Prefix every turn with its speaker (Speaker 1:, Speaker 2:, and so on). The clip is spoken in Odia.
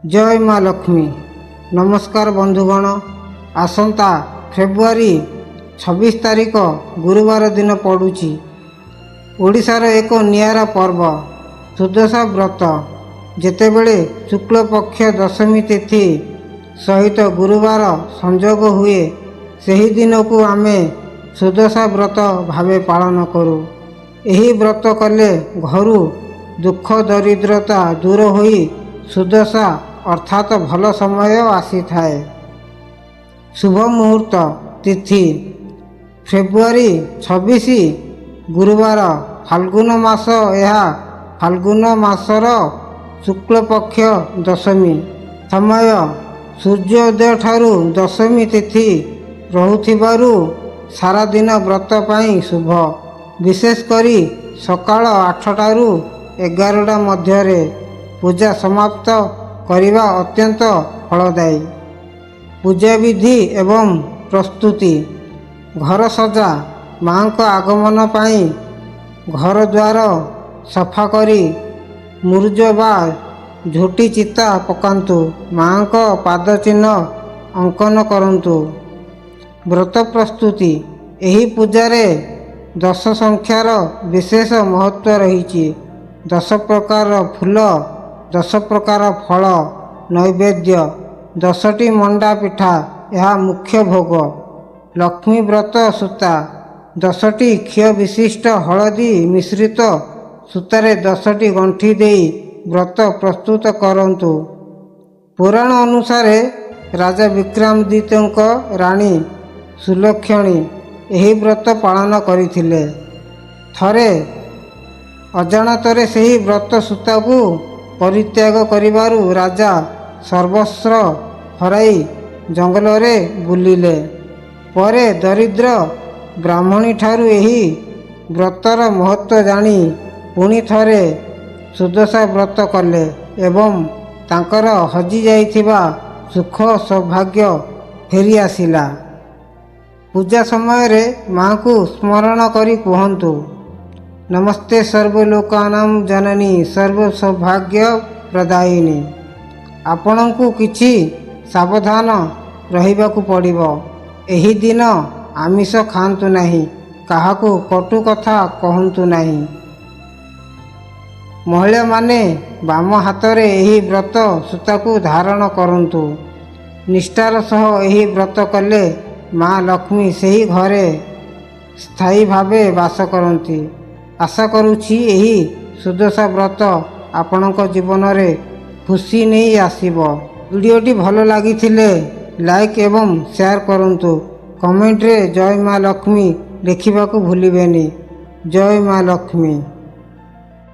Speaker 1: जय माँ लक्ष्मी। नमस्कार बंधुगण, आसंता फेब्रुआरी 26 तारिख गुरुवार दिन पड़ुछि। ओडिशार एक नियारा पर्व सुदशा व्रत। जेतेबेले शुक्ल पक्ष दशमी तिथि सहित गुरुवार संयोग हुए, ସେହି ଦିନକୁ ଆମେ ସୁଦଶା व्रत ଭାବେ ପାଳନ କରୁ। ଏହି ବ୍ରତ କଲେ ଘରୁ ଦୁଃଖ ଦରିଦ୍ରତା ଦୂର ହୋଇ ସୁଦଶା ଅର୍ଥାତ୍ ଭଲ ସମୟ ଆସିଥାଏ। ଶୁଭ ମୁହୂର୍ତ୍ତ ତିଥି ଫେବ୍ରୁଆରୀ 26 ଗୁରୁବାର, ଫାଲ୍ଗୁନ ମାସ। ଏହା ଫାଲ୍ଗୁନ ମାସର ଶୁକ୍ଳପକ୍ଷ ଦଶମୀ। ସମୟ ସୂର୍ଯ୍ୟୋଦୟ ଠାରୁ ଦଶମୀ ତିଥି ରହୁଥିବାରୁ ସାରାଦିନ ବ୍ରତ ପାଇଁ ଶୁଭ। ବିଶେଷ କରି ସକାଳ 8ଟାରୁ 11ଟା ମଧ୍ୟରେ ପୂଜା ସମାପ୍ତ କରିବା ଅତ୍ୟନ୍ତ ଫଳଦାୟୀ। ପୂଜାବିଧି ଏବଂ ପ୍ରସ୍ତୁତି। ଘର ସଜା। ମାଙ୍କ ଆଗମନ ପାଇଁ ଘରଦ୍ୱାର ସଫା କରି ମୁରୁଜ ବା ଝୋଟି ଚିତା ପକାନ୍ତୁ। ମାଙ୍କ ପାଦଚିହ୍ନ ଅଙ୍କନ କରନ୍ତୁ। ବ୍ରତ ପ୍ରସ୍ତୁତି। ଏହି ପୂଜାରେ 10 ସଂଖ୍ୟାର ବିଶେଷ ମହତ୍ଵ ରହିଛି। 10 ପ୍ରକାର ଫୁଲ, 10 ପ୍ରକାର ଫଳ ନୈବେଦ୍ୟ, 10ଟି ମଣ୍ଡା ପିଠା ଏହା ମୁଖ୍ୟ ଭୋଗ। ଲକ୍ଷ୍ମୀ ବ୍ରତ ସୂତା। 10ଟି କ୍ଷୀର ବିଶିଷ୍ଟ ହଳଦୀ ମିଶ୍ରିତ ସୂତାରେ 10ଟି ଗଣ୍ଠି ଦେଇ ବ୍ରତ ପ୍ରସ୍ତୁତ କରନ୍ତୁ। ପୁରାଣ ଅନୁସାରେ ରାଜା ବିକ୍ରମାଦିତ୍ୟଙ୍କ ରାଣୀ ସୁଲକ୍ଷଣୀ ଏହି ବ୍ରତ ପାଳନ କରିଥିଲେ। ଥରେ ଅଜାଣତରେ ସେହି ବ୍ରତ ସୂତାକୁ ପରିତ୍ୟାଗ କରିବାରୁ ରାଜା ସର୍ବସ୍ୱ ହରାଇ ଜଙ୍ଗଲରେ ବୁଲିଲେ। ପରେ ଦରିଦ୍ର ବ୍ରାହ୍ମଣୀଠାରୁ ଏହି ବ୍ରତର ମହତ୍ଵ ଜାଣି ପୁଣି ଥରେ ସୁଦଶା ବ୍ରତ କଲେ ଏବଂ ତାଙ୍କର ହଜିଯାଇଥିବା ସୁଖ ସୌଭାଗ୍ୟ ଫେରି ଆସିଲା। ପୂଜା ସମୟରେ ମାଙ୍କୁ ସ୍ମରଣ କରି କୁହନ୍ତୁ, ନମସ୍ତେ ସର୍ବଲୋକାନାଂ ଜନନୀ ସର୍ବ ସୌଭାଗ୍ୟ ପ୍ରଦାୟିନୀ। ଆପଣଙ୍କୁ କିଛି ସାବଧାନ ରହିବାକୁ ପଡ଼ିବ। ଏହି ଦିନ ଆମିଷ ଖାଆନ୍ତୁ ନାହିଁ, କାହାକୁ କଟୁ କଥା କହନ୍ତୁ ନାହିଁ। ମହିଳାମାନେ ବାମ ହାତରେ ଏହି ବ୍ରତ ସୂତାକୁ ଧାରଣ କରନ୍ତୁ। ନିଷ୍ଠାର ସହ ଏହି ବ୍ରତ କଲେ ମା ଲକ୍ଷ୍ମୀ ସେହି ଘରେ ସ୍ଥାୟୀ ଭାବେ ବାସ କରନ୍ତି। ଆଶା କରୁଛି ଏହି ସୁଦଶା ବ୍ରତ ଆପଣଙ୍କ ଜୀବନରେ ଖୁସି ନେଇ ଆସିବ। ଭିଡ଼ିଓଟି ଭଲ ଲାଗିଥିଲେ ଲାଇକ୍ ଏବଂ ସେୟାର କରନ୍ତୁ। କମେଣ୍ଟରେ ଜୟ ମା ଲକ୍ଷ୍ମୀ ଲେଖିବାକୁ ଭୁଲିବେନି। ଜୟ ମା ଲକ୍ଷ୍ମୀ।